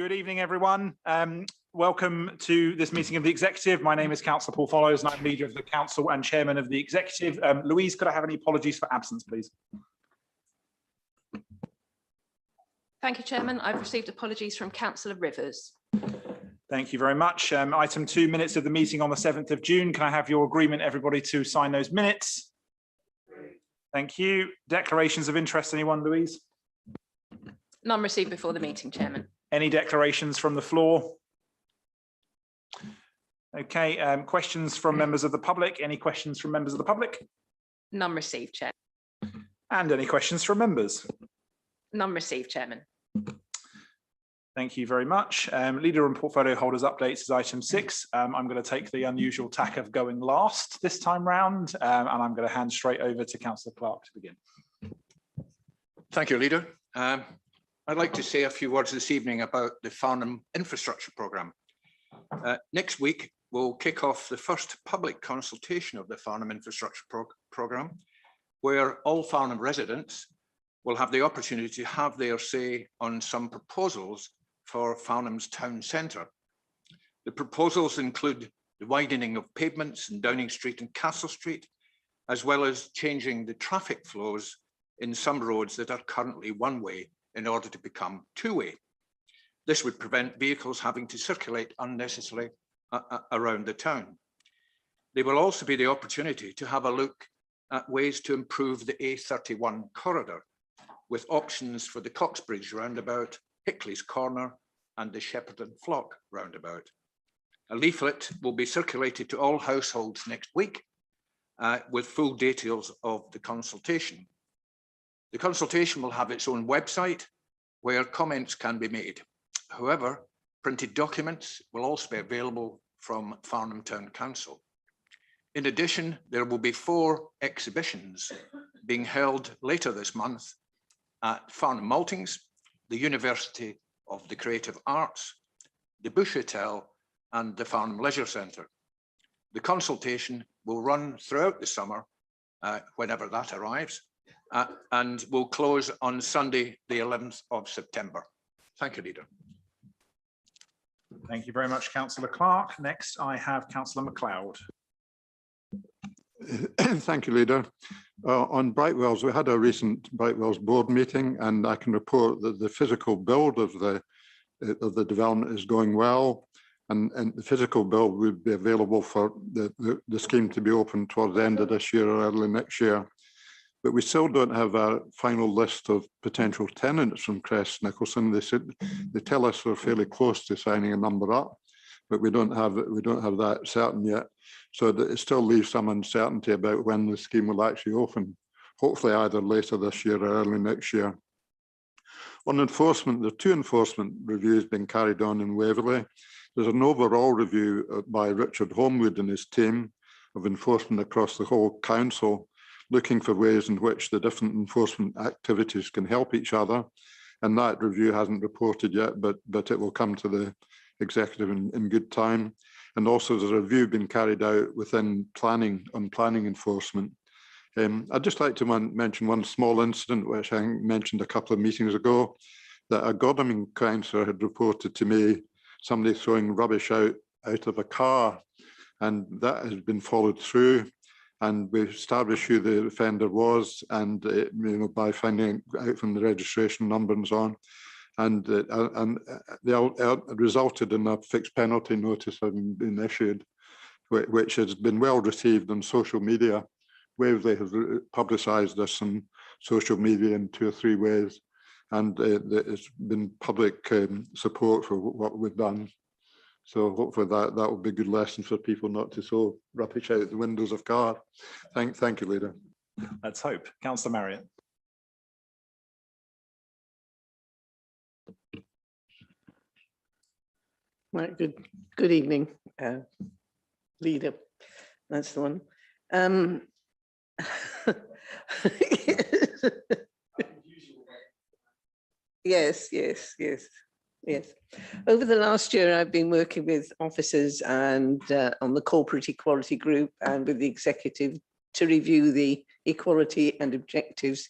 Good evening, everyone. Welcome to this meeting of the Executive. My name is Councillor Paul Follows and I'm Leader of the Council and Chairman of the Executive. Louise, could I have any apologies for absence, please? Thank you, Chairman. I've received apologies from Councillor Rivers. Thank you very much. Item 2, minutes of the meeting on the 7th of June. Can I have your agreement, everybody, to sign those minutes? Thank you. Declarations of interest, anyone, Louise? None received before the meeting, Chairman. Any declarations from the floor? Okay, questions from members of the public? Any questions from members of the public? None received, Chair. And any questions from members? None received, Chairman. Thank you very much. Leader and portfolio holders updates is item 6. I'm going to take the unusual tack of going last this time round, and I'm going to hand straight over to Councillor Clark to begin. Thank you, Leader. I'd like to say a few words this evening about the Farnham Infrastructure Programme. Next week, we'll kick off the first public consultation of the Farnham Infrastructure Programme, where all Farnham residents will have the opportunity to have their say on some proposals for Farnham's town centre. The proposals include the widening of pavements in Downing Street and Castle Street, as well as changing the traffic flows in some roads that are currently one-way in order to become two-way. This would prevent vehicles having to circulate unnecessarily around the town. There will also be the opportunity to have a look at ways to improve the A31 corridor, with options for the Coxbridge roundabout, Hickley's Corner and the Shepperton Flock roundabout. A leaflet will be circulated to all households next week with full details of the consultation. The consultation will have its own website where comments can be made. However, printed documents will also be available from Farnham Town Council. In addition, there will be 4 exhibitions being held later this month at Farnham Maltings, the University of the Creative Arts, the Bush Hotel and the Farnham Leisure Centre. The consultation will run throughout the summer, whenever that arrives, and will close on Sunday, the 11th of September. Thank you, Leader. Thank you very much, Councillor Clark. Next, I have Councillor Macleod. Thank you, Leader. On Brightwells, we had a recent Brightwells board meeting, and I can report that the physical build of the development is going well, and the physical build would be available for the scheme to be open towards the end of this year or early next year. But we still don't have a final list of potential tenants from Crest Nicholson. They tell us we're fairly close to signing a number up, but we don't have that certain yet. So that it still leaves some uncertainty about when the scheme will actually open, hopefully either later this year or early next year. On enforcement, there are 2 enforcement reviews being carried on in Waverley. There's an overall review by Richard Homewood and his team of enforcement across the whole council, looking for ways in which the different enforcement activities can help each other. And that review hasn't reported yet, but it will come to the executive in good time. And also there's a review being carried out within planning on planning enforcement. I'd just like to mention one small incident, which I mentioned a couple of meetings ago, that a Godalming councillor had reported to me somebody throwing rubbish out of a car, and that has been followed through. And we established who the offender was, and by finding out from the registration number and so on, and they resulted in a fixed penalty notice having been issued, which has been well received on social media. Waverley has publicised this on social media in 2 or 3 ways, and it's been public support for what we've done. So hopefully that will be a good lesson for people not to throw rubbish out the windows of cars. Thank you, Leader. Let's hope. Councillor Marriott. Right, good evening, Leader. That's the one. Yes. Over the last year, I've been working with officers and on the corporate equality group and with the executive to review the equality and objectives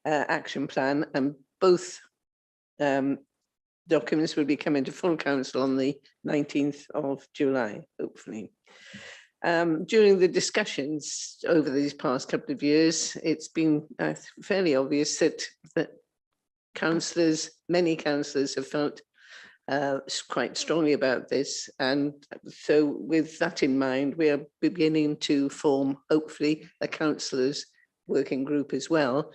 action plan, and both documents will be coming to full council on the 19th of July, hopefully. During the discussions over these past couple of years, it's been fairly obvious that many councillors have felt quite strongly about this. And so with that in mind, we are beginning to form, hopefully, a councillors working group as well,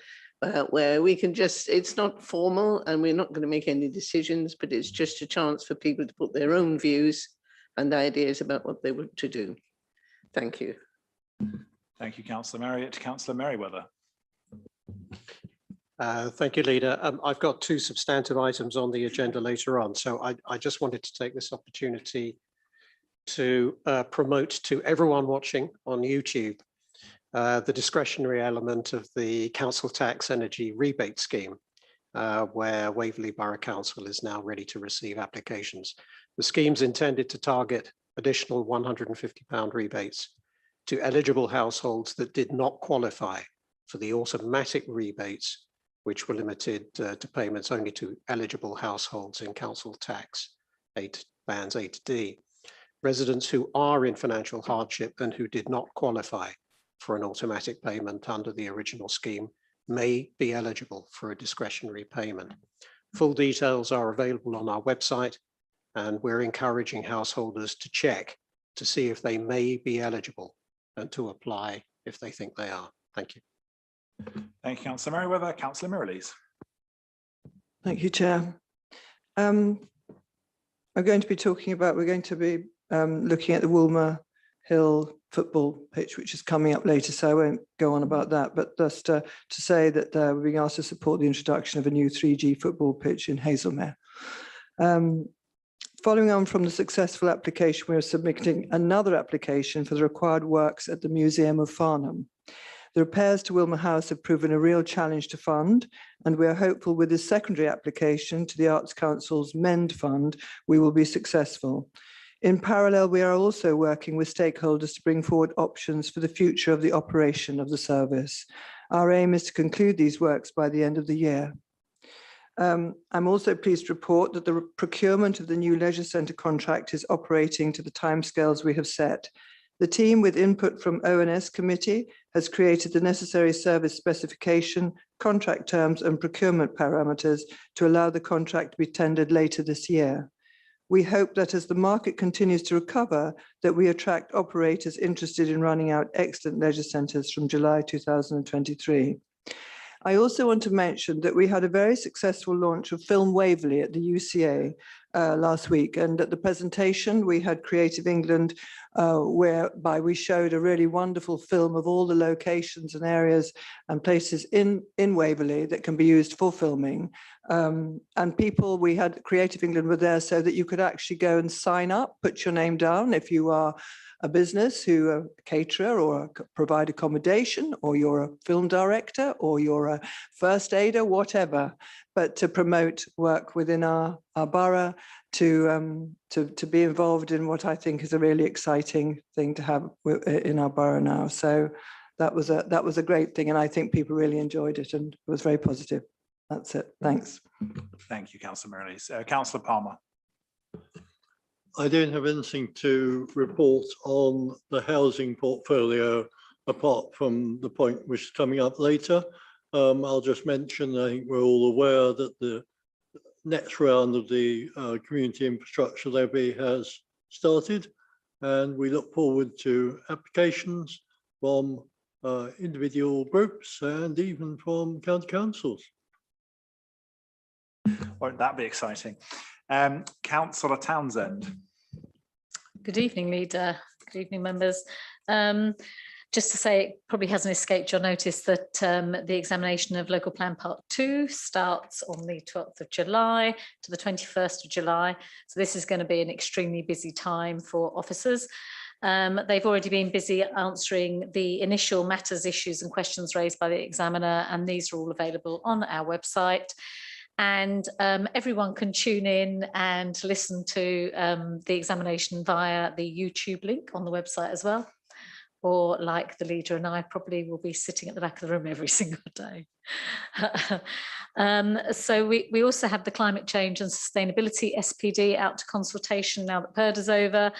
where we can just, it's not formal and we're not going to make any decisions, but it's just a chance for people to put their own views and ideas about what they want to do. Thank you. Thank you, Councillor Marriott. Councillor Merryweather. Thank you, Leader. I've got two substantive items on the agenda later on, so I just wanted to take this opportunity to promote to everyone watching on YouTube the discretionary element of the council tax energy rebate scheme, where Waverley Borough Council is now ready to receive applications. The scheme's intended to target additional £150 rebates to eligible households that did not qualify for the automatic rebates, which were limited to payments only to eligible households in council tax bands 8D. Residents who are in financial hardship and who did not qualify for an automatic payment under the original scheme may be eligible for a discretionary payment. Full details are available on our website, and we're encouraging householders to check to see if they may be eligible and to apply if they think they are. Thank you. Thank you, Councillor Merryweather. Councillor Liz. Thank you, Chair. I'm going to be talking about, we're going to be looking at the Woolmer Hill football pitch, which is coming up later, so I won't go on about that, but just to say that we're being asked to support the introduction of a new 3G football pitch in Hazelmere. Following on from the successful application, we are submitting another application for the required works at the Museum of Farnham. The repairs to Wilmer House have proven a real challenge to fund, and we are hopeful with this secondary application to the Arts Council's MEND Fund, we will be successful. In parallel, we are also working with stakeholders to bring forward options for the future of the operation of the service. Our aim is to conclude these works by the end of the year. I'm also pleased to report that the procurement of the new leisure centre contract is operating to the timescales we have set. The team, with input from ONS committee, has created the necessary service specification, contract terms and procurement parameters to allow the contract to be tendered later this year. We hope that as the market continues to recover, that we attract operators interested in running out excellent leisure centres from July 2023. I also want to mention that we had a very successful launch of Film Waverley at the UCA last week, and at the presentation we had Creative England, whereby we showed a really wonderful film of all the locations and areas and places in Waverley that can be used for filming. And people, we had Creative England were there so that you could actually go and sign up, put your name down if you are a business who a caterer or provide accommodation, or you're a film director, or you're a first aider, whatever, but to promote work within our borough, to be involved in what I think is a really exciting thing to have in our borough now. So that was a great thing, and I think people really enjoyed it, and it was very positive. That's it. Thanks. Thank you, Councillor Merrilees. Councillor Palmer. I don't have anything to report on the housing portfolio apart from the point which is coming up later. I'll just mention, I think we're all aware that the next round of the community infrastructure levy has started, and we look forward to applications from individual groups and even from county councils. Won't that be exciting? Councillor Townsend. Good evening, Leader. Good evening, members. Just to say, it probably hasn't escaped your notice that the examination of Local Plan Part 2 starts on the 12th of July to the 21st of July. So this is going to be an extremely busy time for officers. They've already been busy answering the initial matters, issues and questions raised by the examiner, and these are all available on our website. And everyone can tune in and listen to the examination via the YouTube link on the website as well. Or like the Leader and I probably will be sitting at the back of the room every single day. So we also have the Climate Change and Sustainability SPD out to consultation now that PERD is over,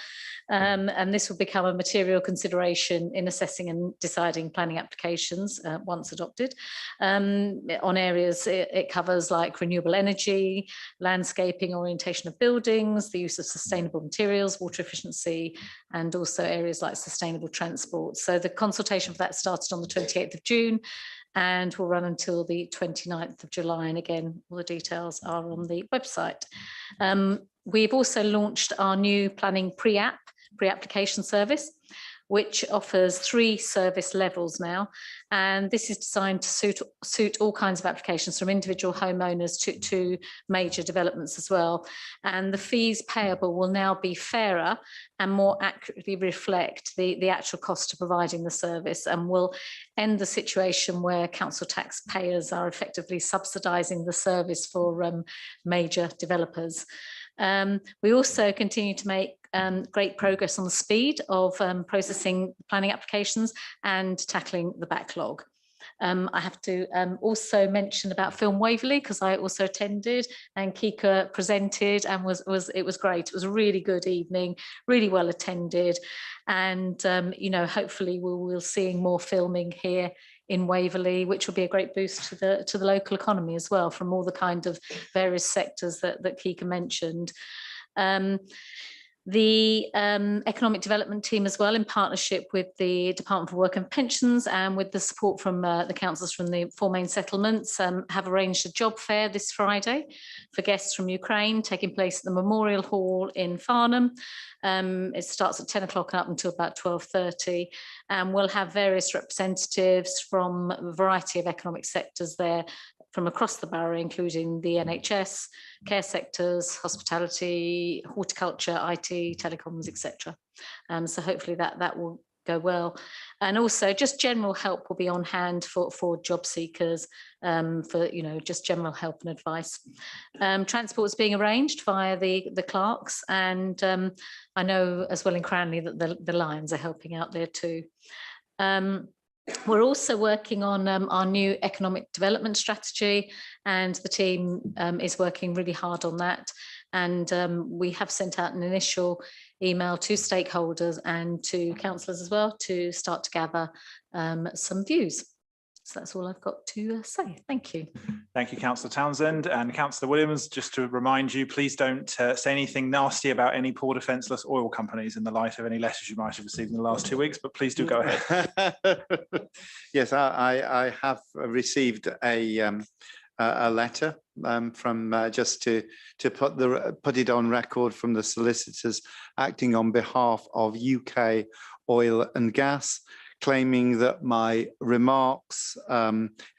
and this will become a material consideration in assessing and deciding planning applications once adopted. On areas it covers like renewable energy, landscaping, orientation of buildings, the use of sustainable materials, water efficiency, and also areas like sustainable transport. So the consultation for that started on the 28th of June and will run until the 29th of July. And again, all the details are on the website. We've also launched our new planning pre-application service, which offers 3 service levels now. And this is designed to suit all kinds of applications, from individual homeowners to major developments as well. And the fees payable will now be fairer and more accurately reflect the actual cost of providing the service, and will end the situation where council taxpayers are effectively subsidising the service for major developers. We also continue to make great progress on the speed of processing planning applications and tackling the backlog. I have to also mention about Film Waverley, because I also attended and Cllr presented, and it was great. It was a really good evening, really well attended, and you know, hopefully we'll seeing more filming here in Waverley, which will be a great boost to the local economy as well, from all the kind of various sectors that Cllr mentioned. The economic development team as well, in partnership with the Department for Work and Pensions and with the support from the councillors from the 4 main settlements, have arranged a job fair this Friday for guests from Ukraine, taking place at the Memorial Hall in Farnham. It starts at 10 o'clock and up until about 12:30, and we'll have various representatives from a variety of economic sectors there from across the borough, including the NHS, care sectors, hospitality, horticulture, IT, telecoms, etc. So hopefully that will go well. And also just general help will be on hand for job seekers, for, you know, just general help and advice. Transport is being arranged via the clerks, and I know as well in Cranley that the Lions are helping out there too. We're also working on our new economic development strategy, and the team is working really hard on that. And we have sent out an initial email to stakeholders and to councillors as well to start to gather some views. So that's all I've got to say. Thank you. Thank you, Councillor Townsend. And Councillor Williams, just to remind you, please don't say anything nasty about any poor defenceless oil companies in the light of any letters you might have received in the last 2 weeks, but please do go ahead. Yes, I have received a letter from just to put it on record from the solicitors acting on behalf of UK Oil and Gas, claiming that my remarks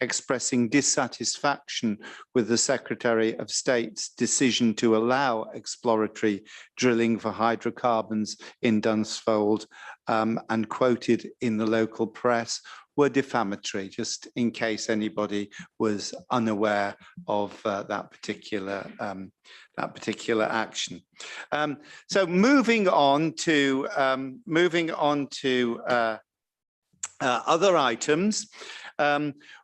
expressing dissatisfaction with the Secretary of State's decision to allow exploratory drilling for hydrocarbons in Dunsfold and quoted in the local press were defamatory, just in case anybody was unaware of that particular action. So moving on to other items,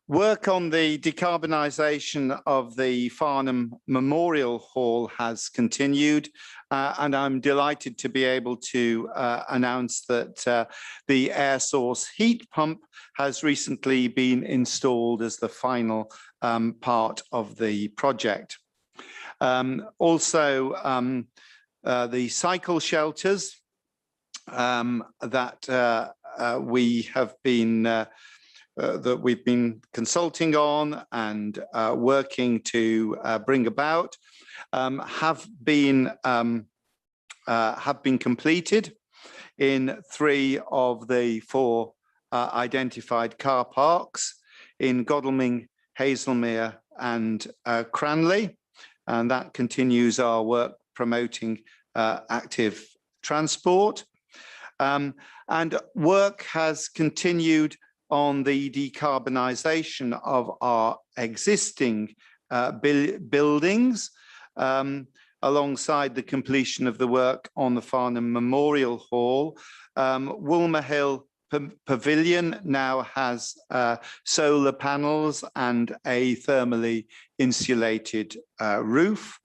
work on the decarbonisation of the Farnham Memorial Hall has continued, and I'm delighted to be able to announce that the air source heat pump has recently been installed as the final part of the project. Also, the cycle shelters that we've been consulting on and working to bring about have been completed in 3 of the 4 identified car parks in Godalming, Hazelmere and Cranley, and that continues our work promoting active transport. And work has continued on the decarbonisation of our existing buildings, alongside the completion of the work on the Farnham Memorial Hall. Woolmer Hill pavilion now has solar panels and a thermally insulated roof.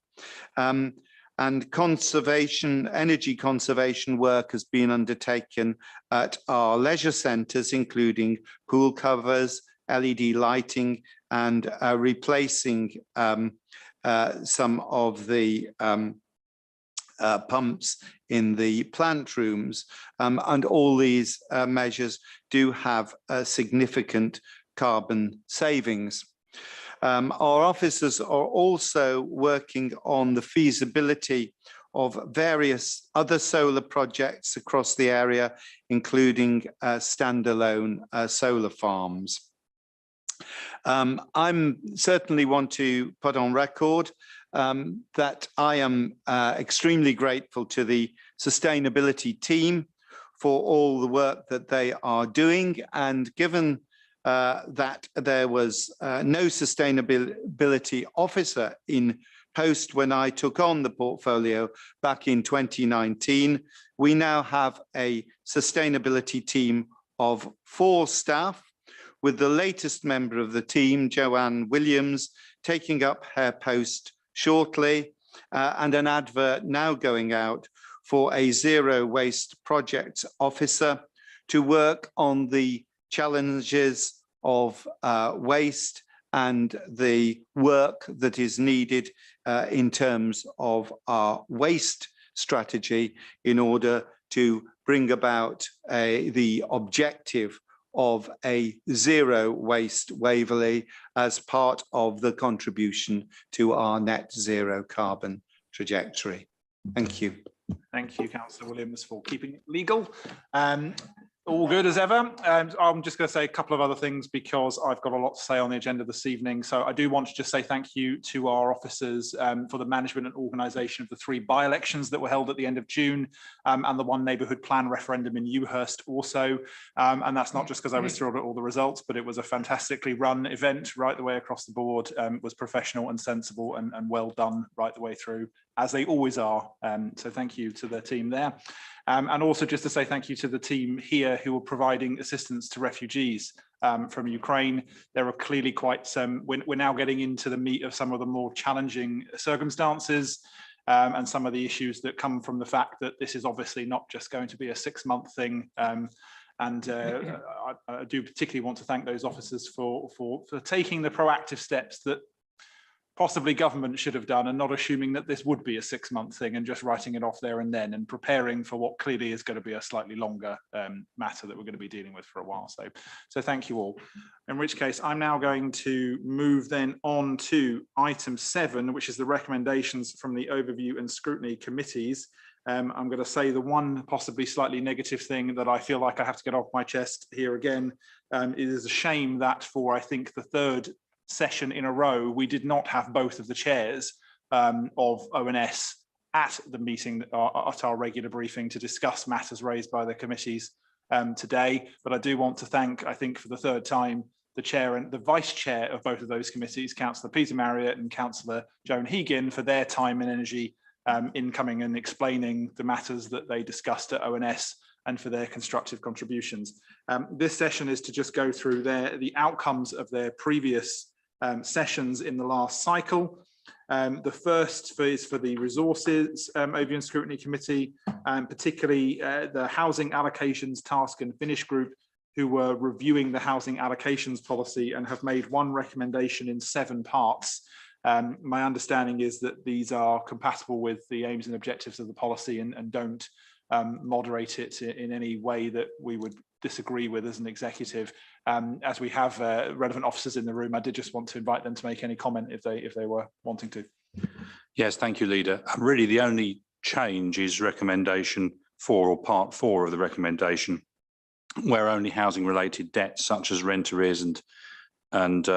And energy conservation work has been undertaken at our leisure centres, including pool covers, LED lighting, and replacing some of the pumps in the plant rooms. And all these measures do have significant carbon savings. Our officers are also working on the feasibility of various other solar projects across the area, including standalone solar farms. I certainly want to put on record that I am extremely grateful to the sustainability team for all the work that they are doing. And given that there was no sustainability officer in post when I took on the portfolio back in 2019, we now have a sustainability team of 4 staff, with the latest member of the team, Joanne Williams, taking up her post shortly, and an advert now going out for a zero waste project officer to work on the challenges of waste and the work that is needed in terms of our waste strategy in order to bring about the objective of a zero waste Waverley as part of the contribution to our net zero carbon trajectory. Thank you. Thank you, Councillor Williams, for keeping it legal. All good as ever. I'm just going to say a couple of other things because I've got a lot to say on the agenda this evening. So I do want to just say thank you to our officers for the management and organisation of the 3 by-elections that were held at the end of June, and the 1 neighbourhood plan referendum in Ewhurst also. And that's not just because I was thrilled at all the results, but it was a fantastically run event right the way across the board, was professional and sensible and well done right the way through, as they always are. So thank you to the team there. And also just to say thank you to the team here who are providing assistance to refugees from Ukraine. There are clearly quite some, we're now getting into the meat of some of the more challenging circumstances and some of the issues that come from the fact that this is obviously not just going to be a 6-month thing. I do particularly want to thank those officers for taking the proactive steps that possibly government should have done, and not assuming that this would be a 6-month thing and just writing it off there and then, and preparing for what clearly is going to be a slightly longer matter that we're going to be dealing with for a while. So thank you all. In which case, I'm now going to move then on to item 7, which is the recommendations from the overview and scrutiny committees. I'm going to say the one possibly slightly negative thing that I feel like I have to get off my chest here again. It is a shame that for, I think, the 3rd session in a row, we did not have both of the chairs of ONS at the meeting, at our regular briefing, to discuss matters raised by the committees today. But I do want to thank, I think for the 3rd time, the chair and the vice chair of both of those committees, Councillor Peter Marriott and Councillor Joan Hegan, for their time and energy in coming and explaining the matters that they discussed at ONS, and for their constructive contributions. This session is to just go through the outcomes of their previous sessions in the last cycle. The first is for the Resources Overview and Scrutiny Committee, and particularly the Housing Allocations Task and Finish Group, who were reviewing the housing allocations policy and have made 1 recommendation in 7 parts. My understanding is that these are compatible with the aims and objectives of the policy and don't moderate it in any way that we would disagree with as an executive. As we have relevant officers in the room, I did just want to invite them to make any comment if they were wanting to. Yes, thank you, Leader. Really, the only change is recommendation 4, or part 4 of the recommendation, where only housing-related debts such as rent arrears and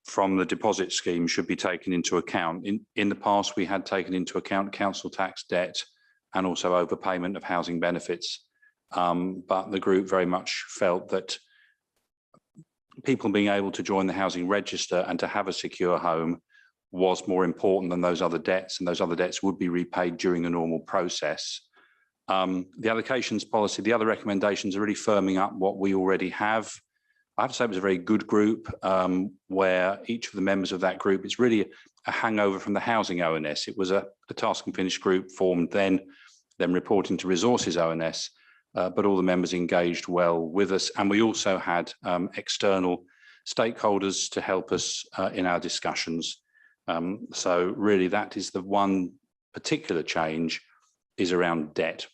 from the deposit scheme should be taken into account. In the past, we had taken into account council tax debt and also overpayment of housing benefits. But the group very much felt that people being able to join the housing register and to have a secure home was more important than those other debts, and those other debts would be repaid during the normal process. The allocations policy, the other recommendations are really firming up what we already have. I have to say it was a very good group where each of the members of that group, it's really a hangover from the housing ONS. It was a task and finish group formed then reporting to resources ONS, but all the members engaged well with us. And we also had external stakeholders to help us in our discussions. So really that is the one particular change is around debt.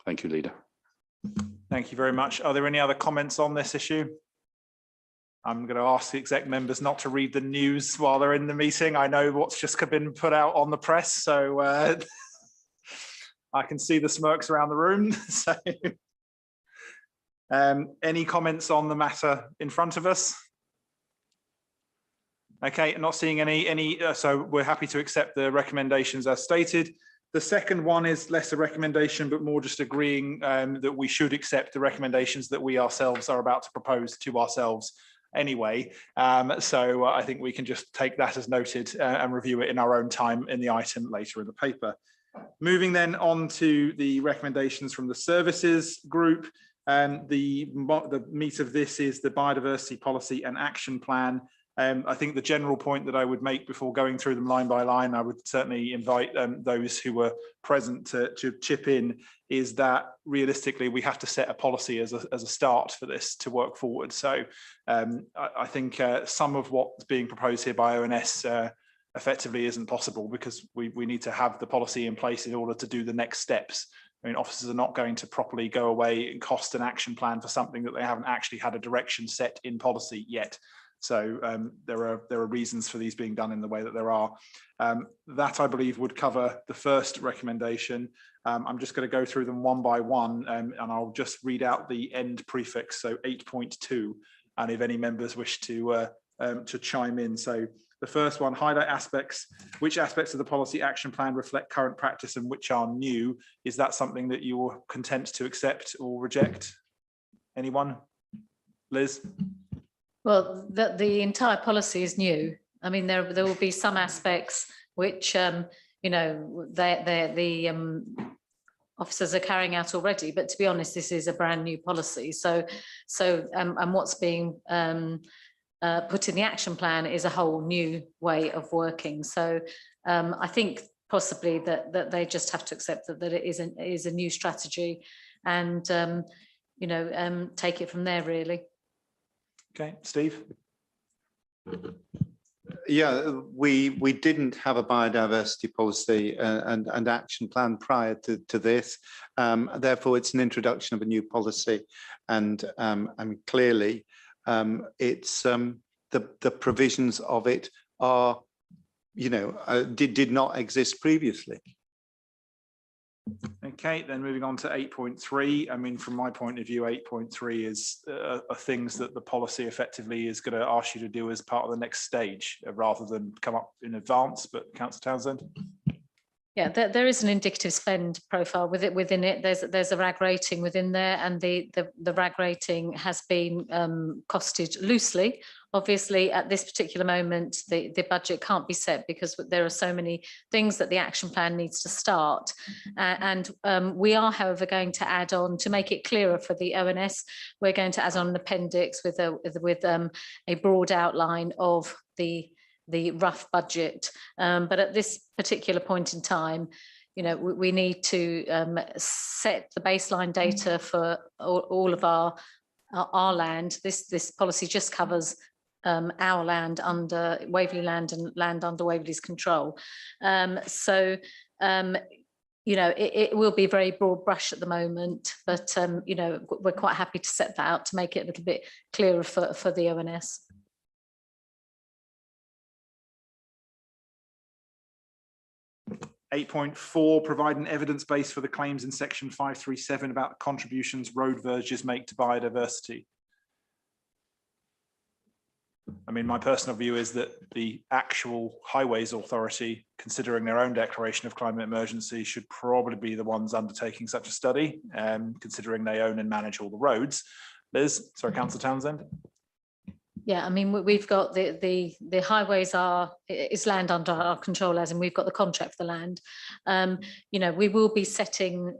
Thank you, Leader. Thank you very much. Are there any other comments on this issue? I'm going to ask the exec members not to read the news while they're in the meeting. I know what's just been put out on the press, so I can see the smirks around the room. So, any comments on the matter in front of us? Okay, not seeing any. So we're happy to accept the recommendations as stated. The second one is less a recommendation, but more just agreeing that we should accept the recommendations that we ourselves are about to propose to ourselves anyway. So I think we can just take that as noted and review it in our own time in the item later in the paper. Moving then on to the recommendations from the services group. The meat of this is the biodiversity policy and action plan. I think the general point that I would make before going through them line by line, I would certainly invite those who were present to chip in, is that realistically we have to set a policy as a start for this to work forward. So I think some of what's being proposed here by ONS effectively isn't possible, because we need to have the policy in place in order to do the next steps. I mean, officers are not going to properly go away and cost an action plan for something that they haven't actually had a direction set in policy yet. So there are reasons for these being done in the way that there are. That, I believe, would cover the first recommendation. I'm just going to go through them one by one, and I'll just read out the end prefix, so 8.2, and if any members wish to chime in. So the first one, highlight which aspects of the policy action plan reflect current practice and which are new. Is that something that you're content to accept or reject? Anyone? Liz? Well, the entire policy is new. I mean, there will be some aspects which, you know, the officers are carrying out already. But to be honest, this is a brand new policy. And what's being put in the action plan is a whole new way of working. So I think possibly that they just have to accept that it is a new strategy, and you know, take it from there, really. Okay, Steve. Yeah, we didn't have a biodiversity policy and action plan prior to this. Therefore, it's an introduction of a new policy, and clearly, it's the provisions of it are, you know, did not exist previously. Okay, then moving on to 8.3. I mean, from my point of view, 8.3 is are things that the policy effectively is going to ask you to do as part of the next stage, rather than come up in advance. But Councillor Townsend? Yeah, there is an indicative spend profile within it. There's a RAG rating within there, and the RAG rating has been costed loosely. Obviously, at this particular moment, the budget can't be set because there are so many things that the action plan needs to start. And we are, however, going to add on, to make it clearer for the ONS, we're going to add on an appendix with a broad outline of the rough budget. But at this particular point in time, you know, we need to set the baseline data for all of our land. This policy just covers our land under Waverley land and land under Waverley's control. You know, it will be very broad brush at the moment, but you know, we're quite happy to set that out to make it a little bit clearer for the ONS. .4, provide an evidence base for the claims in section 537 about the contributions road verges make to biodiversity. I mean, my personal view is that the actual highways authority, considering their own declaration of climate emergency, should probably be the ones undertaking such a study, considering they own and manage all the roads. Liz, sorry, Councillor Townsend. Yeah, I mean, we've got the highways is land under our control, as in we've got the contract for the land. You know, we will be setting,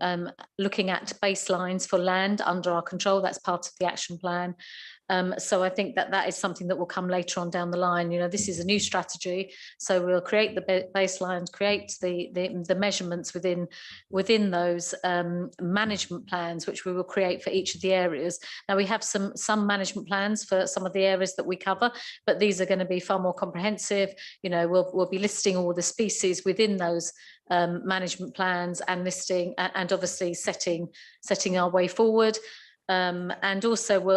looking at baselines for land under our control. That's part of the action plan. So I think that is something that will come later on down the line. You know, this is a new strategy, so we'll create the baselines, create the measurements within those management plans, which we will create for each of the areas. Now, we have some management plans for some of the areas that we cover, but these are going to be far more comprehensive. You know, we'll be listing all the species within those management plans and listing and obviously setting our way forward. And also we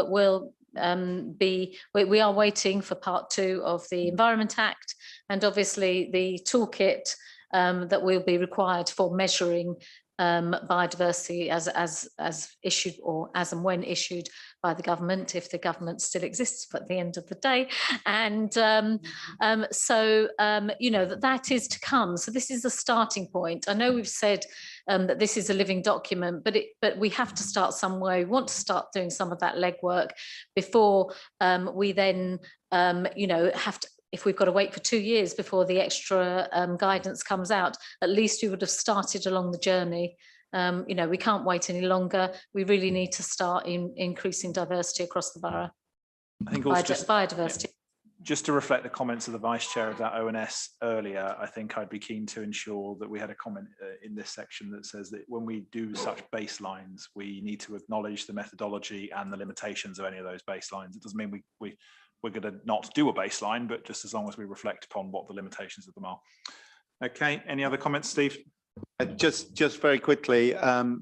are waiting for part 2 of the Environment Act, and obviously the toolkit that will be required for measuring biodiversity as issued, or as and when issued by the government, if the government still exists at the end of the day. And you know, that is to come. So this is a starting point. I know we've said that this is a living document, but we have to start somewhere. We want to start doing some of that legwork before we then, you know, have to. If we've got to wait for 2 years before the extra guidance comes out, at least we would have started along the journey. You know, we can't wait any longer. We really need to start increasing diversity across the borough. I think also biodiversity. Just to reflect the comments of the Vice Chair of that ONS earlier, I think I'd be keen to ensure that we had a comment in this section that says that when we do such baselines, we need to acknowledge the methodology and the limitations of any of those baselines. It doesn't mean we're going to not do a baseline, but just as long as we reflect upon what the limitations of them are. Okay, any other comments, Steve? Just very quickly, the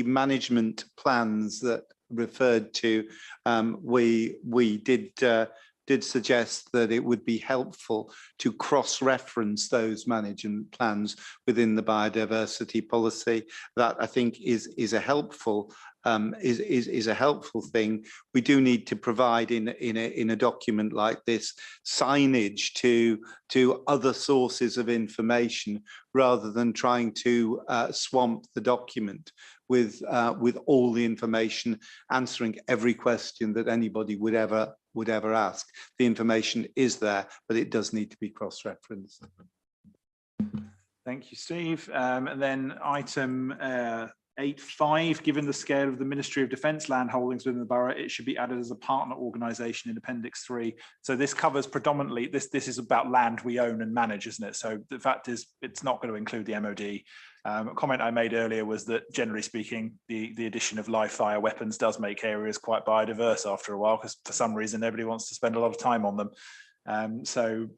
management plans that referred to, we did suggest that it would be helpful to cross-reference those management plans within the biodiversity policy. That, I think, is a helpful is a helpful thing. We do need to provide in a document like this signage to other sources of information, rather than trying to swamp the document with all the information, answering every question that anybody would ever ask. The information is there, but it does need to be cross-referenced. Thank you, Steve. And then item 8.5, given the scale of the Ministry of Defence land holdings within the borough, it should be added as a partner organisation in Appendix 3. So this covers predominantly, this is about land we own and manage, isn't it? So the fact is, it's not going to include the MOD. A comment I made earlier was that, generally speaking, the addition of live fire weapons does make areas quite biodiverse after a while, because for some reason nobody wants to spend a lot of time on them. So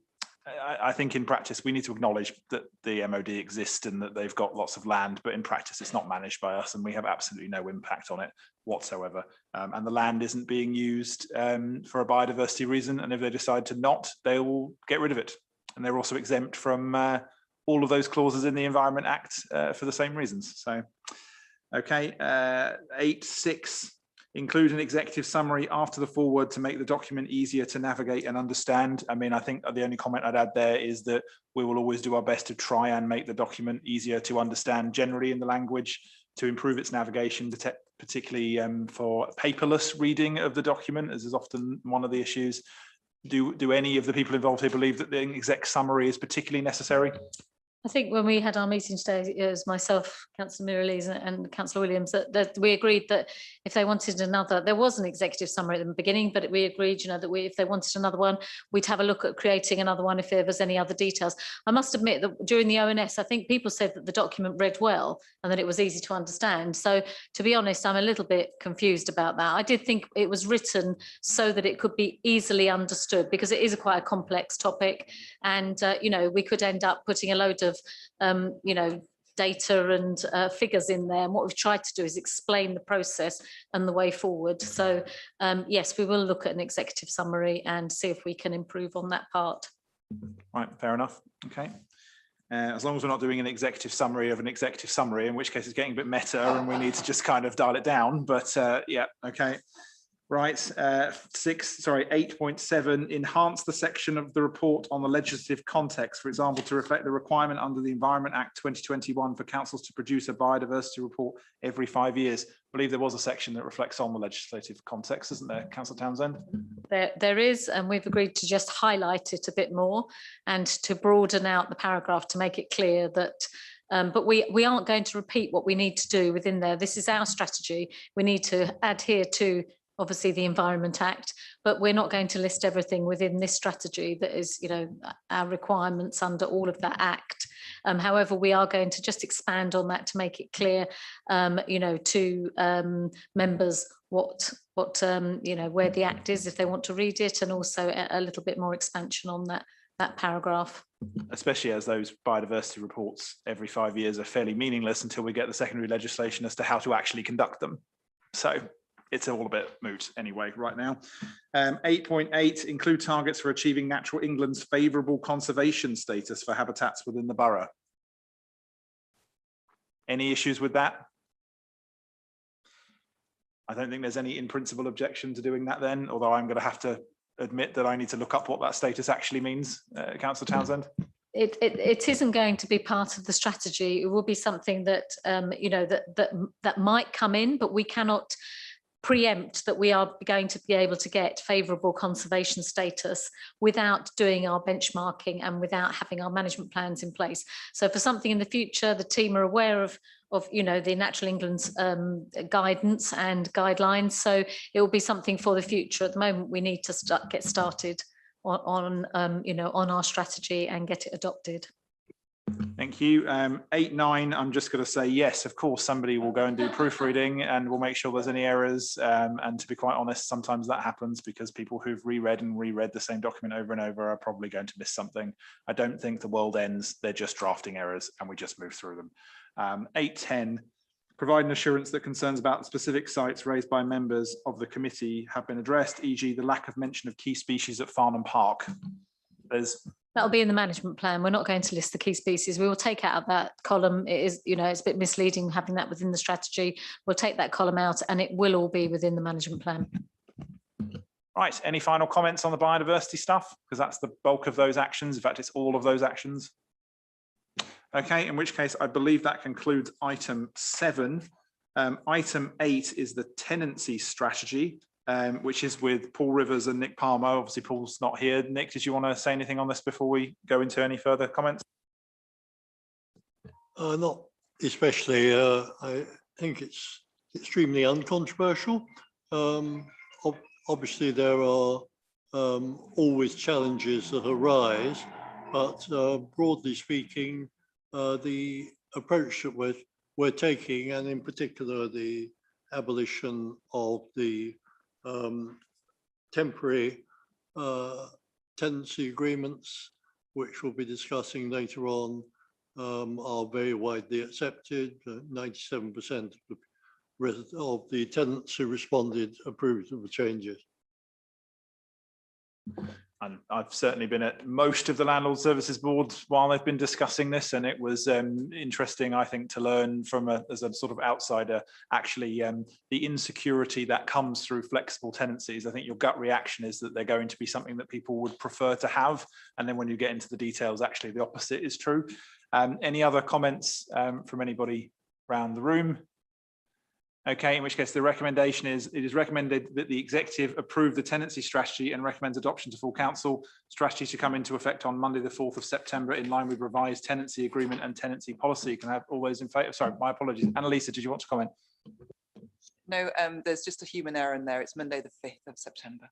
I think in practice we need to acknowledge that the MOD exist and that they've got lots of land, but in practice it's not managed by us and we have absolutely no impact on it whatsoever. And the land isn't being used for a biodiversity reason, and if they decide to not, they will get rid of it. And they're also exempt from all of those clauses in the Environment Act for the same reasons. So, okay, 8.6. Include an executive summary after the foreword to make the document easier to navigate and understand. I mean, I think the only comment I'd add there is that we will always do our best to try and make the document easier to understand generally in the language, to improve its navigation, particularly for paperless reading of the document, as is often one of the issues. Do any of the people involved here believe that the exec summary is particularly necessary? I think when we had our meeting today, it was myself, Councillor Liz and Councillor Williams, that we agreed that if they wanted another, there was an executive summary at the beginning, but we agreed, you know, that if they wanted another one, we'd have a look at creating another one if there was any other details. I must admit that during the ONS, I think people said that the document read well and that it was easy to understand. So to be honest, I'm a little bit confused about that. I did think it was written so that it could be easily understood, because it is quite a complex topic, and you know, we could end up putting a load of you know, data and figures in there, and what we've tried to do is explain the process and the way forward. So yes, we will look at an executive summary and see if we can improve on that part. Right, fair enough. Okay, as long as we're not doing an executive summary of an executive summary, in which case it's getting a bit meta and we need to just kind of dial it down. But yeah, okay. Right, 8.7, enhance the section of the report on the legislative context, for example, to reflect the requirement under the Environment Act 2021 for councils to produce a biodiversity report every 5 years. I believe there was a section that reflects on the legislative context, isn't there, Councillor Townsend? There is, and we've agreed to just highlight it a bit more and to broaden out the paragraph to make it clear that but we aren't going to repeat what we need to do within there. This is our strategy. We need to adhere to obviously the Environment Act, but we're not going to list everything within this strategy that is, you know, our requirements under all of that act. However, we are going to just expand on that to make it clear, you know, to members what you know, where the act is if they want to read it, and also a little bit more expansion on that paragraph. Especially as those biodiversity reports every 5 years are fairly meaningless until we get the secondary legislation as to how to actually conduct them. So it's all a bit moot anyway right now. 8.8, include targets for achieving Natural England's favourable conservation status for habitats within the borough. Any issues with that? I don't think there's any in principle objection to doing that then, although I'm going to have to admit that I need to look up what that status actually means. Councillor Townsend? It isn't going to be part of the strategy. It will be something that you know, that might come in, but we cannot preempt that we are going to be able to get favourable conservation status without doing our benchmarking and without having our management plans in place. So for something in the future, the team are aware of you know, the Natural England's guidance and guidelines. So it will be something for the future. At the moment, we need to get started on you know, on our strategy and get it adopted. Thank you. 8.9, I'm just going to say yes, of course, somebody will go and do proofreading and we'll make sure there's any errors. And to be quite honest, sometimes that happens because people who've reread the same document over and over are probably going to miss something. I don't think the world ends. They're just drafting errors and we just move through them. 8.10, provide an assurance that concerns about specific sites raised by members of the committee have been addressed, e.g. the lack of mention of key species at Farnham Park. That'll be in the management plan. We're not going to list the key species. We will take out that column. It is, you know, it's a bit misleading having that within the strategy. We'll take that column out and it will all be within the management plan. Right, any final comments on the biodiversity stuff? Because that's the bulk of those actions. In fact, it's all of those actions. Okay, in which case I believe that concludes item 7. Item 8 is the tenancy strategy, which is with Paul Rivers and Nick Palmer. Obviously, Paul's not here. Nick, did you want to say anything on this before we go into any further comments? Not especially. I think it's extremely uncontroversial. Obviously, there are always challenges that arise, but broadly speaking, the approach that we're taking, and in particular the abolition of the temporary tenancy agreements, which we'll be discussing later on, are very widely accepted. 97% of the tenants who responded approved of the changes. And I've certainly been at most of the landlord services boards while they've been discussing this, and it was interesting, I think, to learn from as a sort of outsider, actually, the insecurity that comes through flexible tenancies. I think your gut reaction is that they're going to be something that people would prefer to have, and then when you get into the details, actually the opposite is true. Any other comments from anybody around the room? Okay, in which case the recommendation is, it is recommended that the executive approve the tenancy strategy and recommends adoption to full council. Strategy to come into effect on Monday, the 4th of September, in line with revised tenancy agreement and tenancy policy. Can I have all those in favour? Sorry, my apologies. Annalisa, did you want to comment? No, there's just a human error in there. It's Monday, the 5th of September,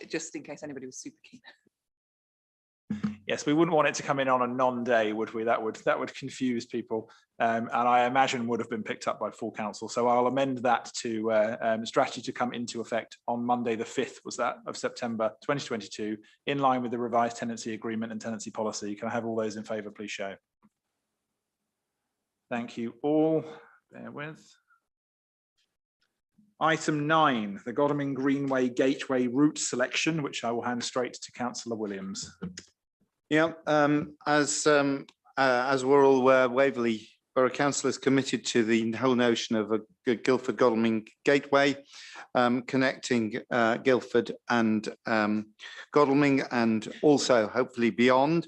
just in case anybody was super keen. Yes, we wouldn't want it to come in on a non-day, would we? That would confuse people, and I imagine would have been picked up by full council. So I'll amend that to strategy to come into effect on Monday, the 5th, was that, of September 2022, in line with the revised tenancy agreement and tenancy policy. Can I have all those in favour, please show? Thank you all. Bear with. Item 9, the Godalming Greenway Gateway route selection, which I will hand straight to Councillor Williams. Yeah, as we're all aware, Waverley Borough Council is committed to the whole notion of a Guildford Godalming Gateway, connecting Guildford and Godalming, and also hopefully beyond,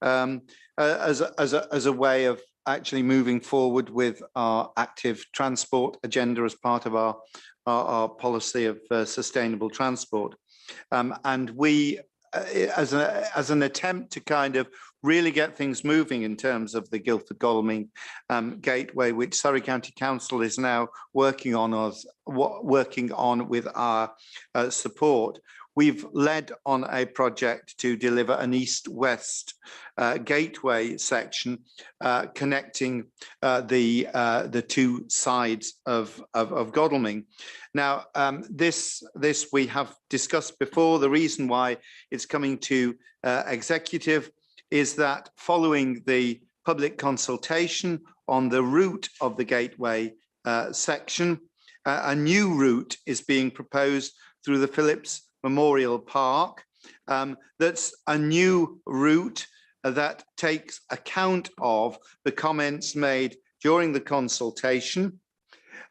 as a way of actually moving forward with our active transport agenda as part of our policy of sustainable transport. And we, as an attempt to kind of really get things moving in terms of the Guildford Godalming Gateway, which Surrey County Council is now working on with our support. We've led on a project to deliver an east-west gateway section connecting the two sides of Godalming. Now, this we have discussed before. The reason why it's coming to executive is that following the public consultation on the route of the gateway section, a new route is being proposed through the Phillips Memorial Park. That's a new route that takes account of the comments made during the consultation,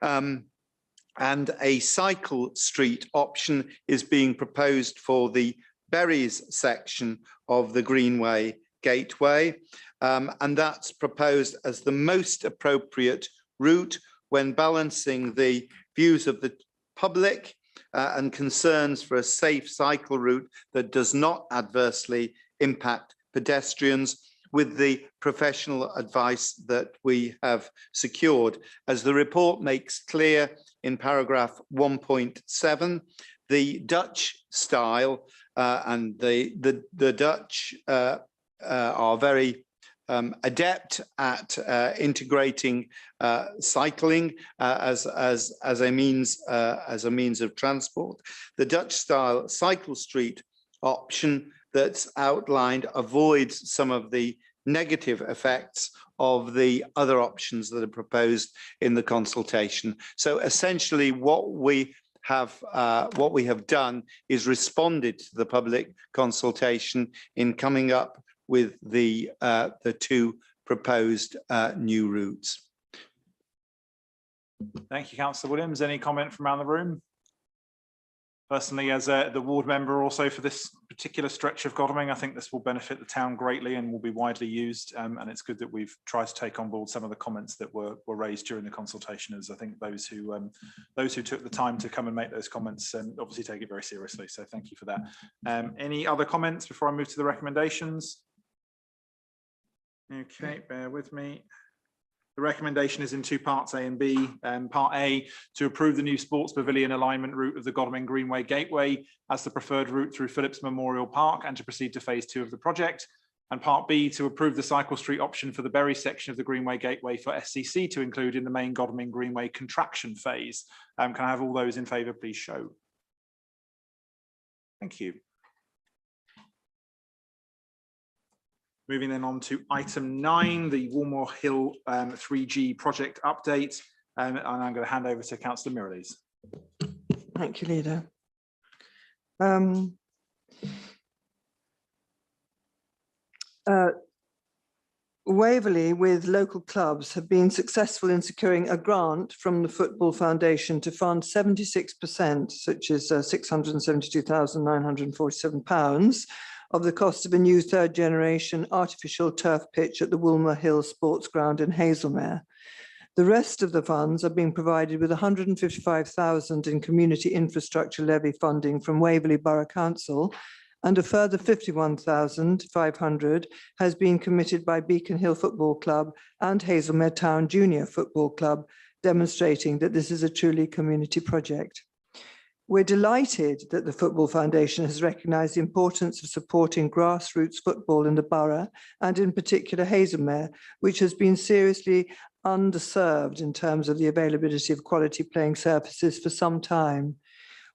and a cycle street option is being proposed for the Berries section of the Greenway Gateway, and that's proposed as the most appropriate route when balancing the views of the public and concerns for a safe cycle route that does not adversely impact pedestrians, with the professional advice that we have secured. As the report makes clear in paragraph 1.7, the Dutch style and the Dutch are very adept at integrating cycling as a means of transport. The Dutch style cycle street option that's outlined avoids some of the negative effects of the other options that are proposed in the consultation. So essentially what we have done is responded to the public consultation in coming up with the two proposed new routes. Thank you, Councillor Williams. Any comment from around the room? Personally, as the ward member also for this particular stretch of Godalming, I think this will benefit the town greatly and will be widely used. And it's good that we've tried to take on board some of the comments that were raised during the consultation, as I think those who took the time to come and make those comments obviously take it very seriously. So thank you for that. Any other comments before I move to the recommendations? Okay, bear with me. The recommendation is in two parts, A and B. Part A, to approve the new sports pavilion alignment route of the Godalming Greenway Gateway as the preferred route through Phillips Memorial Park and to proceed to phase 2 of the project. And part B, to approve the cycle street option for the Berry section of the Greenway Gateway for SCC to include in the main Godalming Greenway contraction phase. Can I have all those in favour, please show? Thank you. Moving then on to item 9, the Walmore Hill 3G project update. And I'm going to hand over to Councillor Merryweather. Thank you, Leader. Waverley with local clubs have been successful in securing a grant from the Football Foundation to fund 76%, which is £672,947, of the cost of a new third-generation artificial turf pitch at the Woolmer Hill Sports Ground in Hazelmere. The rest of the funds are being provided with £155,000 in community infrastructure levy funding from Waverley Borough Council, and a further £51,500 has been committed by Beacon Hill Football Club and Hazelmere Town Junior Football Club, demonstrating that this is a truly community project. We're delighted that the Football Foundation has recognised the importance of supporting grassroots football in the borough, and in particular Hazelmere, which has been seriously underserved in terms of the availability of quality playing surfaces for some time.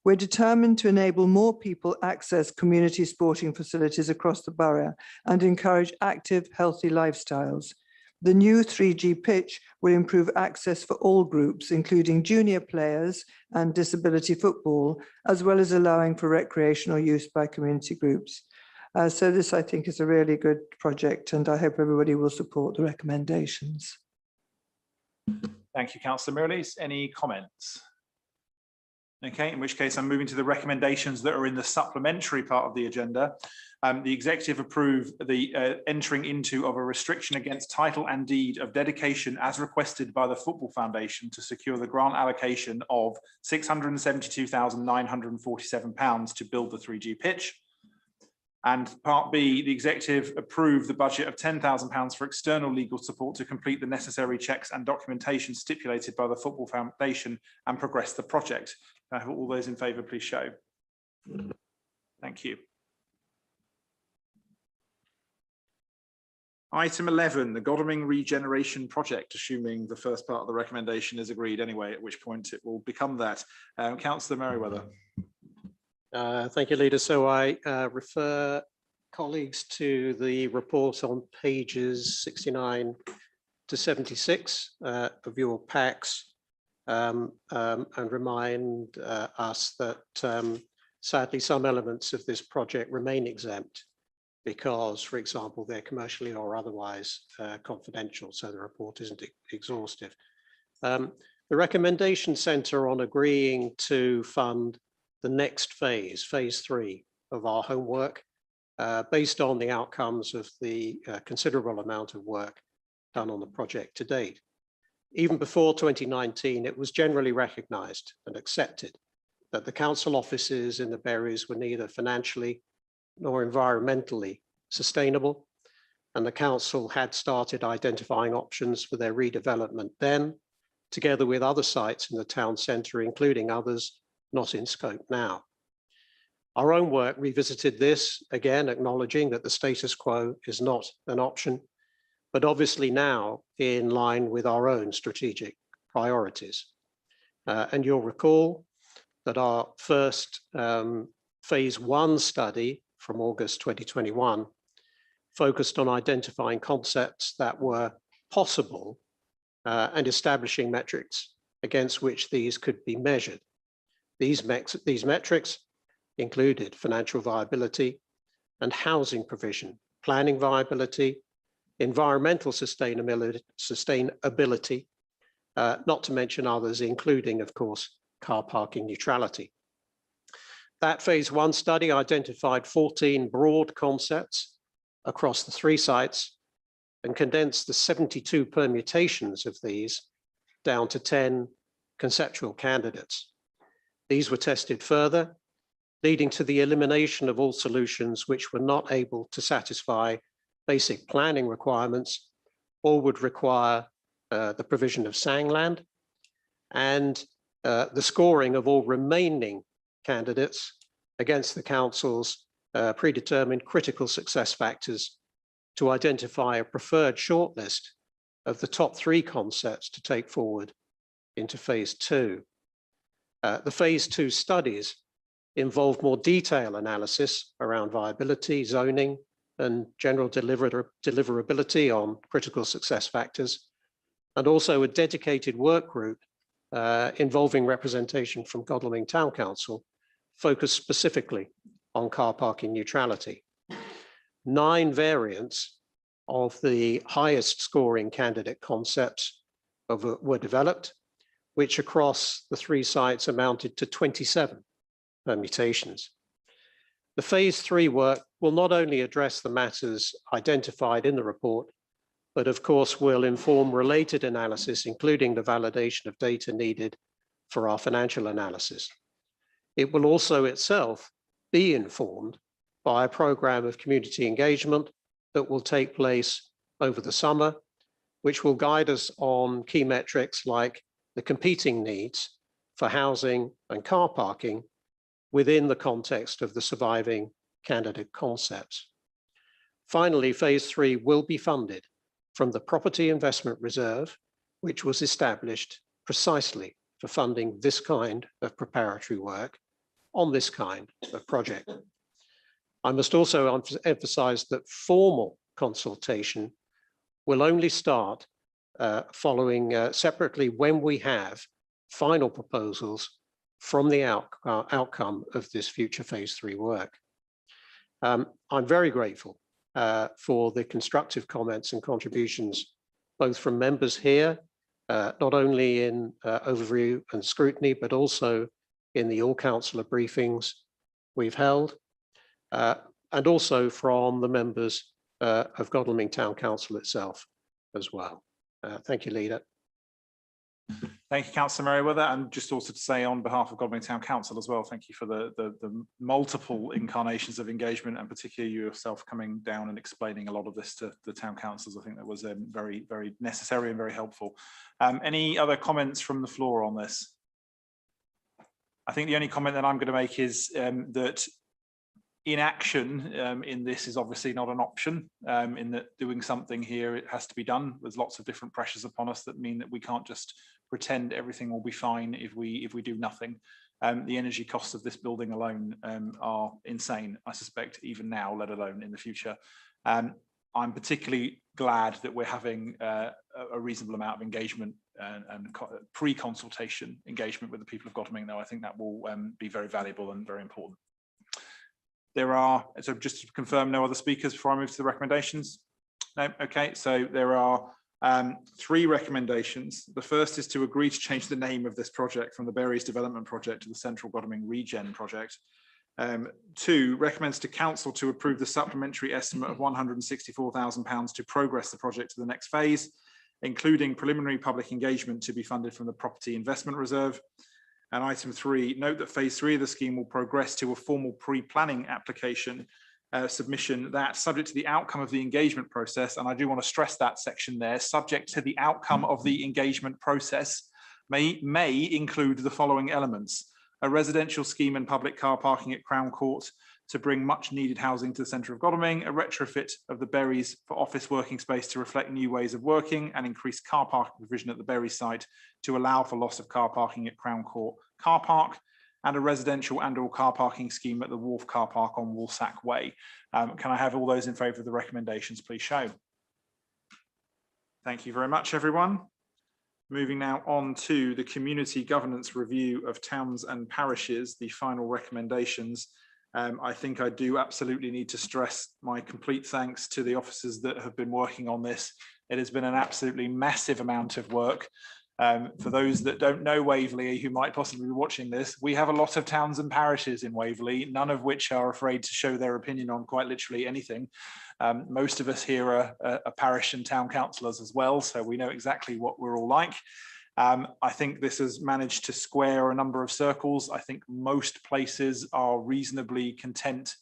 We're determined to enable more people access community sporting facilities across the borough and encourage active, healthy lifestyles. The new 3G pitch will improve access for all groups, including junior players and disability football, as well as allowing for recreational use by community groups. So this, I think, is a really good project, and I hope everybody will support the recommendations. Thank you, Councillor Merryweather. Any comments? Okay, in which case I'm moving to the recommendations that are in the supplementary part of the agenda. The executive approve the entering into of a restriction against title and deed of dedication as requested by the Football Foundation to secure the grant allocation of £672,947 to build the 3G pitch. And part B, the executive approved the budget of £10,000 for external legal support to complete the necessary checks and documentation stipulated by the Football Foundation and progress the project. All those in favour, please show. Thank you. Item 11, the Godalming Regeneration Project, assuming the first part of the recommendation is agreed anyway, at which point it will become that. Councillor Merryweather. Thank you, Leader. So I refer colleagues to the report on pages 69 to 76 of your packs and remind us that sadly some elements of this project remain exempt because, for example, they're commercially or otherwise confidential, so the report isn't exhaustive. The recommendation centre on agreeing to fund the next phase, phase 3 of our homework, based on the outcomes of the considerable amount of work done on the project to date. Even before 2019, it was generally recognised and accepted that the council offices in the Berries were neither financially nor environmentally sustainable, and the council had started identifying options for their redevelopment then, together with other sites in the town centre, including others not in scope now. Our own work revisited this, again acknowledging that the status quo is not an option, but obviously now in line with our own strategic priorities. And you'll recall that our first phase 1 study from August 2021 focused on identifying concepts that were possible and establishing metrics against which these could be measured. These metrics included financial viability and housing provision, planning viability, environmental sustainability, not to mention others, including, of course, car parking neutrality. That phase 1 study identified 14 broad concepts across the 3 sites and condensed the 72 permutations of these down to 10 conceptual candidates. These were tested further, leading to the elimination of all solutions which were not able to satisfy basic planning requirements or would require the provision of sangland, and the scoring of all remaining candidates against the council's predetermined critical success factors to identify a preferred shortlist of the top 3 concepts to take forward into phase 2. The phase 2 studies involved more detailed analysis around viability, zoning, and general deliverability on critical success factors, and also a dedicated work group involving representation from Godalming Town Council, focused specifically on car parking neutrality. 9 variants of the highest scoring candidate concepts were developed, which across the 3 sites amounted to 27 permutations. The phase 3 work will not only address the matters identified in the report, but of course will inform related analysis, including the validation of data needed for our financial analysis. It will also itself be informed by a program of community engagement that will take place over the summer, which will guide us on key metrics like the competing needs for housing and car parking within the context of the surviving candidate concepts. Finally, phase 3 will be funded from the Property Investment Reserve, which was established precisely for funding this kind of preparatory work on this kind of project. I must also emphasize that formal consultation will only start following separately when we have final proposals from the outcome of this future phase 3 work. I'm very grateful for the constructive comments and contributions, both from members here not only in overview and scrutiny, but also in the all councillor briefings we've held, and also from the members of Godalming Town Council itself as well. Thank you, Leader. Thank you, Councillor Merryweather, and just also to say on behalf of Godalming Town Council as well, thank you for the multiple incarnations of engagement, and particularly you yourself coming down and explaining a lot of this to the town councils. I think that was very, very necessary and very helpful. Any other comments from the floor on this? I think the only comment that I'm going to make is that inaction in this is obviously not an option, in that doing something here, it has to be done. There's lots of different pressures upon us that mean that we can't just pretend everything will be fine if we do nothing. The energy costs of this building alone are insane, I suspect, even now, let alone in the future. I'm particularly glad that we're having a reasonable amount of engagement and pre-consultation engagement with the people of Godalming, though I think that will be very valuable and very important. There are, so just to confirm, no other speakers before I move to the recommendations? No, okay, so there are 3 recommendations. The first is to agree to change the name of this project from the Berries Development Project to the Central Godalming Regen Project. 2, recommends to Council to approve the supplementary estimate of £164,000 to progress the project to the next phase, including preliminary public engagement to be funded from the Property Investment Reserve. And item 3, note that phase 3 of the scheme will progress to a formal pre-planning application submission that, subject to the outcome of the engagement process, and I do want to stress that section there, subject to the outcome of the engagement process, may include the following elements: a residential scheme and public car parking at Crown Court to bring much needed housing to the centre of Godalming, a retrofit of the Berries for office working space to reflect new ways of working, and increased car parking provision at the Berries site to allow for loss of car parking at Crown Court car park, and a residential and/or car parking scheme at the Wharf car park on Woolsack Way. Can I have all those in favour of the recommendations, please show? Thank you very much, everyone. Moving now on to the Community Governance Review of Towns and Parishes, the final recommendations. I think I do absolutely need to stress my complete thanks to the officers that have been working on this. It has been an absolutely massive amount of work. For those that don't know Waverley, who might possibly be watching this, we have a lot of towns and parishes in Waverley, none of which are afraid to show their opinion on quite literally anything. Most of us here are parish and town councillors as well, so we know exactly what we're all like. I think this has managed to square a number of circles. I think most places are reasonably content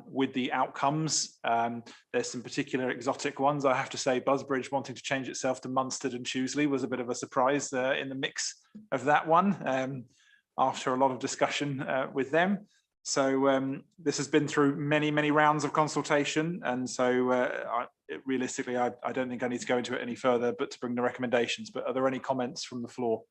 with the outcomes. There's some particular exotic ones. I have to say, Busbridge wanting to change itself to Munstead and Chewsley was a bit of a surprise in the mix of that one, after a lot of discussion with them. So this has been through many, many rounds of consultation, and so realistically, I don't think I need to go into it any further, but to bring the recommendations. But are there any comments from the floor?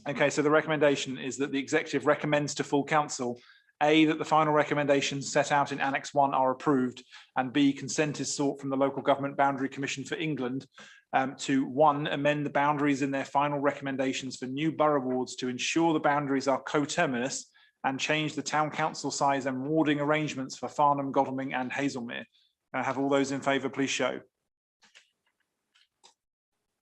Okay, so the recommendation is that the executive recommends to full council, A, that the final recommendations set out in Annex 1 are approved, and B, consent is sought from the Local Government Boundary Commission for England to 1, amend the boundaries in their final recommendations for new borough wards to ensure the boundaries are coterminous, and change the town council size and warding arrangements for Farnham, Godalming and Hazelmere. Can I have all those in favour, please show?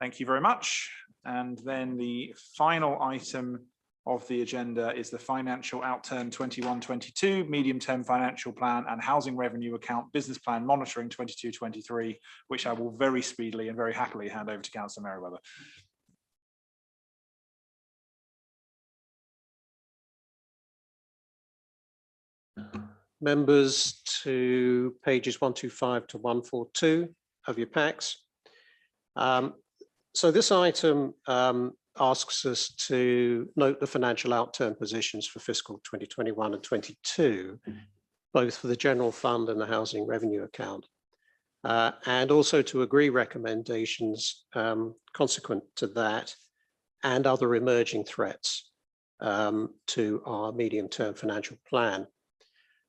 Thank you very much. And then the final item of the agenda is the financial outturn 21-22, medium-term financial plan and housing revenue account business plan monitoring 22-23, which I will very speedily and very happily hand over to Councillor Merryweather. Members to pages 125 to 142 of your packs. So this item asks us to note the financial outturn positions for fiscal 2021 and 22, both for the general fund and the housing revenue account, and also to agree recommendations consequent to that and other emerging threats to our medium-term financial plan.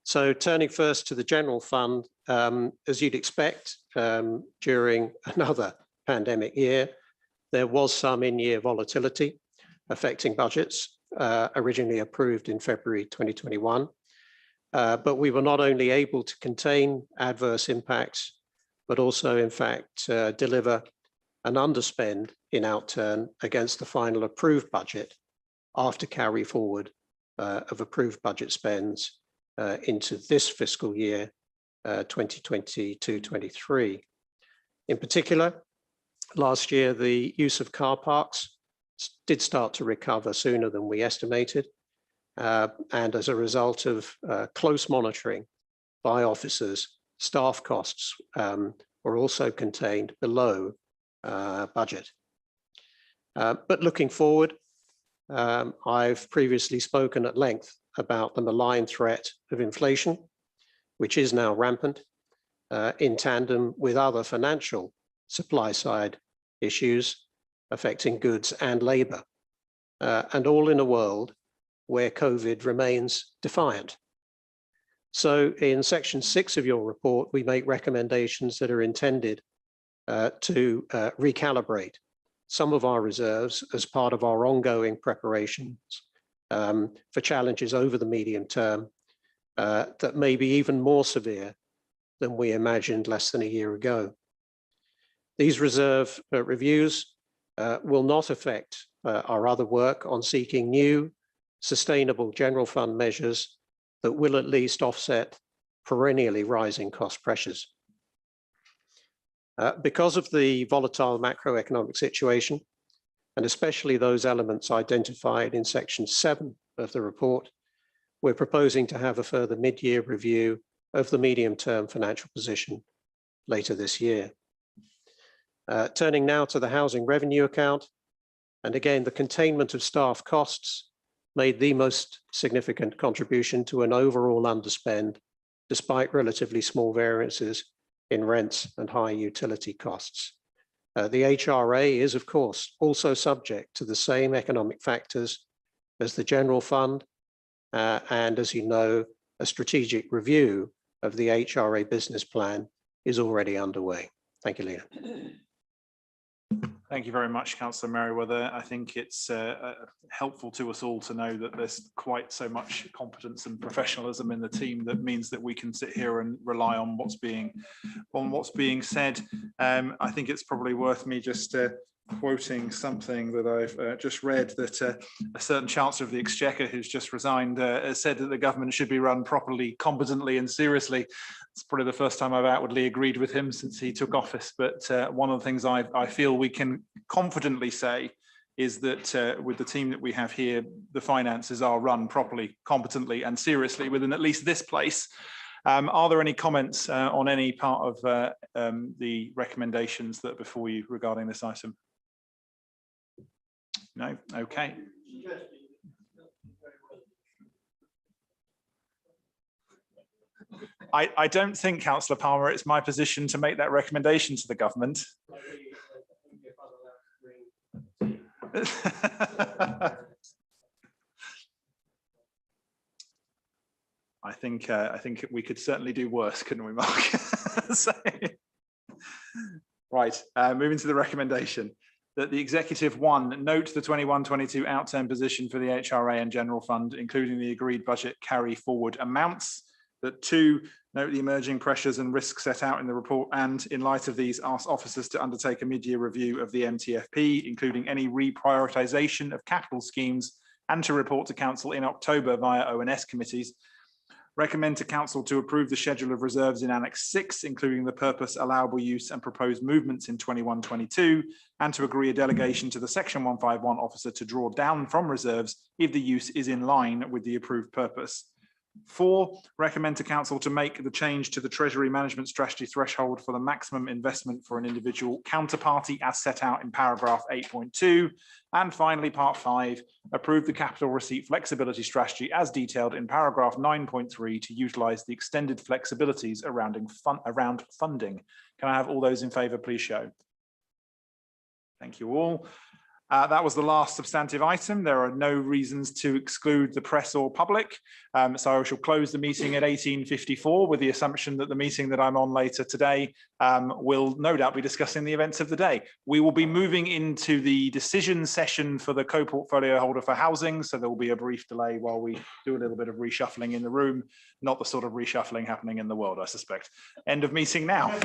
So turning first to the general fund, as you'd expect, during another pandemic year, there was some in-year volatility affecting budgets originally approved in February 2021. But we were not only able to contain adverse impacts, but also in fact deliver an underspend in outturn against the final approved budget after carry forward of approved budget spends into this fiscal year 2022-23. In particular, last year, the use of car parks did start to recover sooner than we estimated. And as a result of close monitoring by officers, staff costs were also contained below budget. But looking forward, I've previously spoken at length about the malign threat of inflation, which is now rampant, in tandem with other financial supply side issues affecting goods and labour, and all in a world where COVID remains defiant. So in section 6 of your report, we make recommendations that are intended to recalibrate some of our reserves as part of our ongoing preparations for challenges over the medium term that may be even more severe than we imagined less than a year ago. These reserve reviews will not affect our other work on seeking new sustainable general fund measures that will at least offset perennially rising cost pressures. Because of the volatile macroeconomic situation, and especially those elements identified in section 7 of the report, we're proposing to have a further mid-year review of the medium-term financial position later this year. Turning now to the housing revenue account, and again, the containment of staff costs made the most significant contribution to an overall underspend, despite relatively small variances in rents and high utility costs. The HRA is, of course, also subject to the same economic factors as the general fund, and as you know, a strategic review of the HRA business plan is already underway. Thank you, Leader. Thank you very much, Councillor Merryweather. I think it's helpful to us all to know that there's quite so much competence and professionalism in the team that means that we can sit here and rely on what's being said. I think it's probably worth me just quoting something that I've just read, that a certain Chancellor of the Exchequer who's just resigned said that the government should be run properly, competently and seriously. It's probably the first time I've outwardly agreed with him since he took office, but one of the things I feel we can confidently say is that with the team that we have here, the finances are run properly, competently and seriously within at least this place. Are there any comments on any part of the recommendations that are before you regarding this item? No? Okay. I don't think, Councillor Palmer, it's my position to make that recommendation to the government. I think we could certainly do worse, couldn't we, Mark? So, right, moving to the recommendation. That the executive, 1, note the 21-22 outturn position for the HRA and general fund, including the agreed budget carry forward amounts. That 2, note the emerging pressures and risks set out in the report, and in light of these, ask officers to undertake a mid-year review of the MTFP, including any reprioritisation of capital schemes, and to report to council in October via ONS committees. Recommend to council to approve the schedule of reserves in Annex 6, including the purpose, allowable use and proposed movements in 21-22, and to agree a delegation to the Section 151 officer to draw down from reserves if the use is in line with the approved purpose. 4, recommend to council to make the change to the Treasury Management Strategy threshold for the maximum investment for an individual counterparty as set out in paragraph 8.2. And finally, part 5, approve the capital receipt flexibility strategy as detailed in paragraph 9.3 to utilise the extended flexibilities around funding. Can I have all those in favour, please show? Thank you all. That was the last substantive item. There are no reasons to exclude the press or public. So I shall close the meeting at 18:54 with the assumption that the meeting that I'm on later today will no doubt be discussing the events of the day. We will be moving into the decision session for the co-portfolio holder for housing. So there will be a brief delay while we do a little bit of reshuffling in the room, not the sort of reshuffling happening in the world, I suspect. End of meeting now.